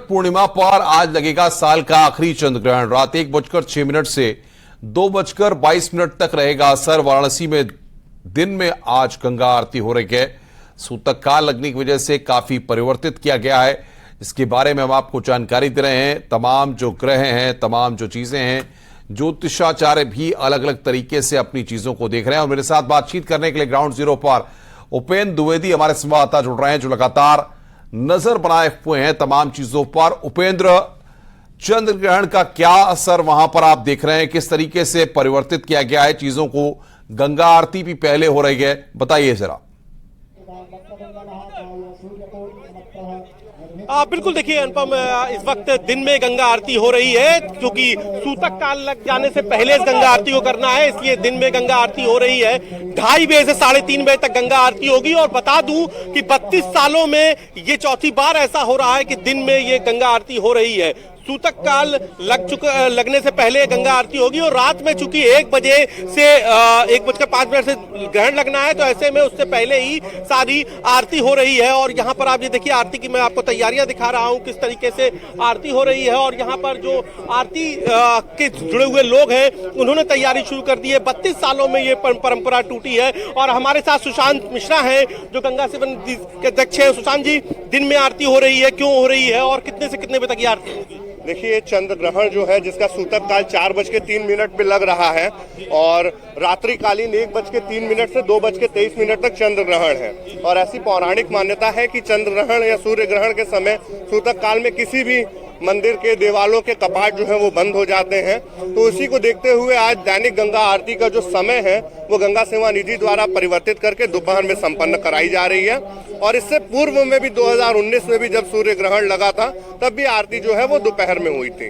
कार्तिक पूर्णिमा पर आज लगेगा साल का आखिरी चंद्र ग्रहण। रात 1:06 से 2:22 तक रहेगा असर। वाराणसी में दिन में आज गंगा आरती हो रही है। सूतक काल लगने की वजह से काफी परिवर्तित किया गया है। इसके बारे में हम आपको जानकारी दे रहे हैं। तमाम जो ग्रह हैं, तमाम जो चीजें हैं, ज्योतिषाचार्य भी अलग अलग तरीके से अपनी चीजों को देख रहे हैं। और मेरे साथ बातचीत करने के लिए ग्राउंड जीरो पर उपेंद्र द्विवेदी हमारे संवाददाता जुड़ रहे हैं, जो लगातार नजर बनाए हुए हैं तमाम चीजों पर। उपेंद्र, चंद्र ग्रहण का क्या असर वहां पर आप देख रहे हैं? किस तरीके से परिवर्तित किया गया है चीजों को? गंगा आरती भी पहले हो रही है, बताइए जरा। बिल्कुल, देखिए अनुपम, इस वक्त दिन में गंगा आरती हो रही है क्योंकि सूतक काल लग जाने से पहले इस गंगा आरती को करना है, इसलिए दिन में गंगा आरती हो रही है। 2:30 बजे से 3:30 बजे तक गंगा आरती होगी। और बता दूं कि 32 सालों में ये चौथी बार ऐसा हो रहा है कि दिन में ये गंगा आरती हो रही है। सूतक काल लगने से पहले गंगा आरती होगी और रात में चूंकि 1 बजे से 1:05 से ग्रहण लगना है, तो ऐसे में उससे पहले ही सारी आरती हो रही है। और यहाँ पर आप ये देखिए, आरती की मैं आपको तैयारियां दिखा रहा हूँ किस तरीके से आरती हो रही है। और यहाँ पर जो आरती के जुड़े हुए लोग हैं, उन्होंने तैयारी शुरू कर दी है। 32 सालों में ये परंपरा टूटी है। और हमारे साथ सुशांत मिश्रा है, जो गंगा सेवन के अध्यक्ष है। सुशांत जी, दिन में आरती हो रही है, क्यों हो रही है और कितने से कितने बजे तक ये आरती होगी? देखिए, चंद्र ग्रहण जो है, जिसका सूतक काल 4:03 पे लग रहा है और रात्रिकालीन 1:03 से 2:23 तक चंद्र ग्रहण है। और ऐसी पौराणिक मान्यता है कि चंद्र ग्रहण या सूर्य ग्रहण के समय सूतक काल में किसी भी मंदिर के देवालों के कपाट जो है वो बंद हो जाते हैं। तो इसी को देखते हुए आज दैनिक गंगा आरती का जो समय है वो गंगा सेवा निधि द्वारा परिवर्तित करके दोपहर में संपन्न कराई जा रही है। और इससे पूर्व में भी 2019 में भी जब सूर्य ग्रहण लगा था, तब भी आरती जो है वो दोपहर में हुई थी।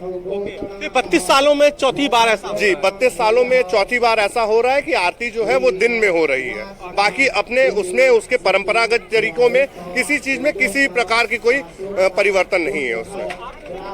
32 सालों में चौथी बार ऐसा? जी, 32 सालों में चौथी बार ऐसा हो रहा है कि आरती जो है वो दिन में हो रही है। बाकी अपने उसके परंपरागत तरीकों में किसी चीज में किसी प्रकार की कोई परिवर्तन नहीं है उसमें।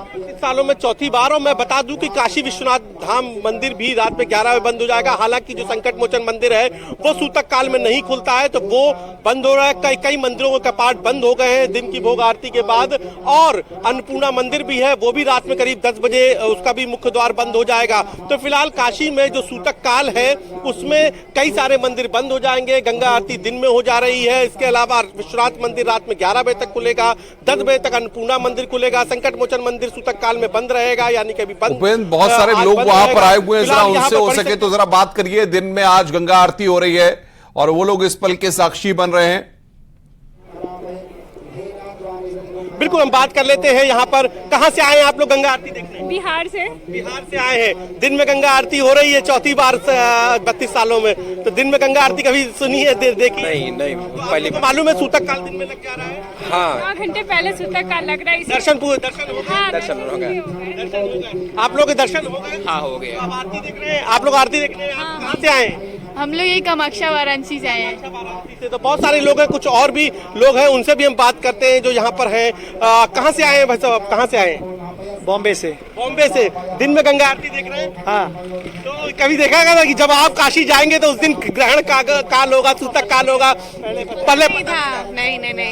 32 सालों में चौथी बार। और मैं बता दूं कि काशी विश्वनाथ धाम मंदिर भी रात में 11 बजे बंद हो जाएगा। हालांकि जो संकट मोचन मंदिर है वो सूतक काल में नहीं खुलता है, तो वो बंद हो रहा है। कई मंदिरों के कपाट बंद हो गए हैं दिन की भोग आरती के बाद। और अन्नपूर्णा मंदिर भी है, वो भी रात में करीब 10 बजे उसका भी मुख्य द्वार बंद हो जाएगा। तो फिलहाल काशी में जो सूतक काल है उसमें कई सारे मंदिर बंद हो जाएंगे। गंगा आरती दिन में हो जा रही है। इसके अलावा विश्वनाथ मंदिर रात में 11 बजे तक खुलेगा, 10 बजे तक अन्नपूर्णा मंदिर खुलेगा। संकट मोचन मंदिर सूतक काल में बंद रहेगा, यानी कि अभी बंद। उपेंद्र, बहुत सारे लोग वहां पर आए हुए हैं, जरा उनसे हो सके तो जरा बात करिए। दिन में आज गंगा आरती हो रही है और वो लोग इस पल के साक्षी बन रहे हैं। बिल्कुल, हम बात कर लेते हैं। यहाँ पर कहाँ से आए हैं आप लोग गंगा आरती देखने? बिहार से। बिहार से आए हैं। दिन में गंगा आरती हो रही है चौथी बार 32 सालों में। तो दिन में गंगा आरती कभी सुनी है, देखी? नहीं, पहले तो मालूम है सूतक काल दिन में लग जा रहा है। हाँ, 9 घंटे पहले सूतक काल लग रहा है। दर्शन हो गए? हाँ, दर्शन हो गए। आप लोग के दर्शन हो गए? हाँ, हो गया। आप आरती देख रहे हैं? आप लोग आरती देख रहे हैं? आप कहाँ से आए हैं? हम लोग ये कामाख्या वाराणसी से आए हैं। वाराणसी से। तो बहुत सारे लोग हैं, कुछ और भी लोग हैं, उनसे भी हम बात करते हैं जो यहाँ पर हैं। कहाँ से आए हैं भाई साहब, कहाँ से आए हैं? बॉम्बे से। बॉम्बे से। दिन में गंगा आरती देख रहे हैं? हाँ। तो कभी देखा था कि जब आप काशी जाएंगे तो उस दिन ग्रहण काल होगा, सूतक काल होगा? पहले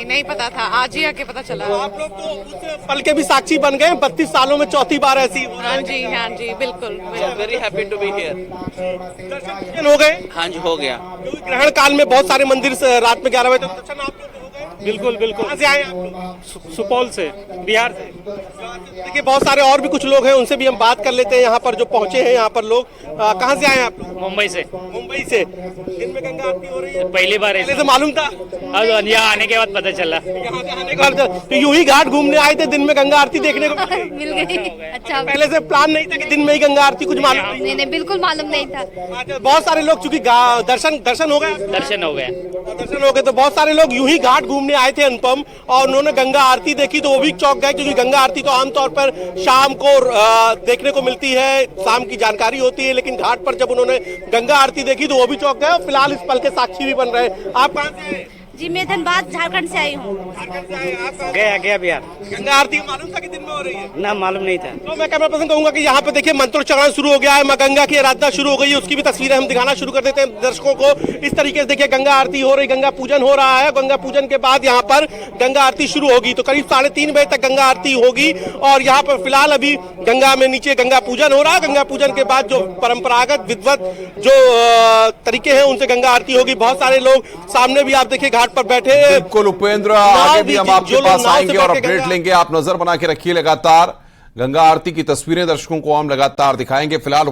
नहीं पता था, आज ही आके पता चला। आप लोग तो उस पल के भी साक्षी बन गए। 32 सालों में चौथी बार ऐसी। हाँ जी, बिल्कुल। Very happy to be here. दर्शन हो गए? हाँ जी, हो गया। ग्रहण काल में बहुत सारे मंदिर से रात में 11 बजे तक दर्शन आप लोग हो गए? बिल्कुल। कहाँ से आए आप लोग? सुपौल से, बिहार से। देखिए, बहुत सारे और भी कुछ लोग हैं, उनसे भी हम बात कर लेते हैं। यहाँ पर जो पहुंचे हैं, यहाँ पर लोग कहाँ से आए हैं आप लोग? मुंबई से। मुंबई से। दिन में गंगा आरती हो रही है? पहली बार पहले से मालूम था? यहाँ आने के बाद पता चला। यहाँ से आने के बाद तो यूं ही घाट घूमने आए थे, दिन में गंगा आरती देखने को मिल गई। अच्छा, पहले से प्लान नहीं था कि दिन में ही गंगा आरती? कुछ मालूम नहीं, बिल्कुल मालूम नहीं था। अच्छा, बहुत सारे लोग चूंकि दर्शन हो गया। दर्शन हो गया। दर्शन हो गए तो बहुत सारे लोग यूं ही घाट घूमने आए थे अनुपम, और उन्होंने गंगा आरती देखी तो वो भी चौंक गए, क्योंकि गंगा आरती तो आमतौर पर शाम को देखने को मिलती है, शाम की जानकारी होती है। लेकिन घाट पर जब उन्होंने गंगा आरती देखी तो वो भी चौंक गए। फिलहाल इस पल के साक्षी भी बन रहे हैं। आप कहाँ से? जी मैं धनबाद झारखंड से आई हूँ। गया बिहार। गंगा आरती मालूम था कि दिन में हो रही है? ना मालूम नहीं था। तो मैं कैमरा पर्सन कहूंगा कि यहाँ पे देखिए मंत्रोच्चारण शुरू हो गया है, मां गंगा की आराधना शुरू हो गई है, उसकी भी तस्वीरें हम दिखाना शुरू कर देते हैं दर्शकों को। इस तरीके से देखिए गंगा आरती हो रही, गंगा पूजन हो रहा है। गंगा पूजन के बाद यहाँ पर गंगा आरती शुरू होगी, तो करीब 3:30 बजे तक गंगा आरती होगी। और यहाँ पर फिलहाल अभी गंगा में नीचे गंगा पूजन हो रहा है। गंगा पूजन के बाद जो परंपरागत विधिवत जो तरीके हैं उनसे गंगा आरती होगी। बहुत सारे लोग सामने भी आप देखिए घाट पर बैठे हैं। बिल्कुल उपेंद्र, आगे भी हम जो आपके लोग पास नाव से आएंगे और बैठ के अपडेट गंगा- लेंगे। आप नजर बना के रखिए, लगातार गंगा आरती की तस्वीरें दर्शकों को हम लगातार दिखाएंगे। फिलहाल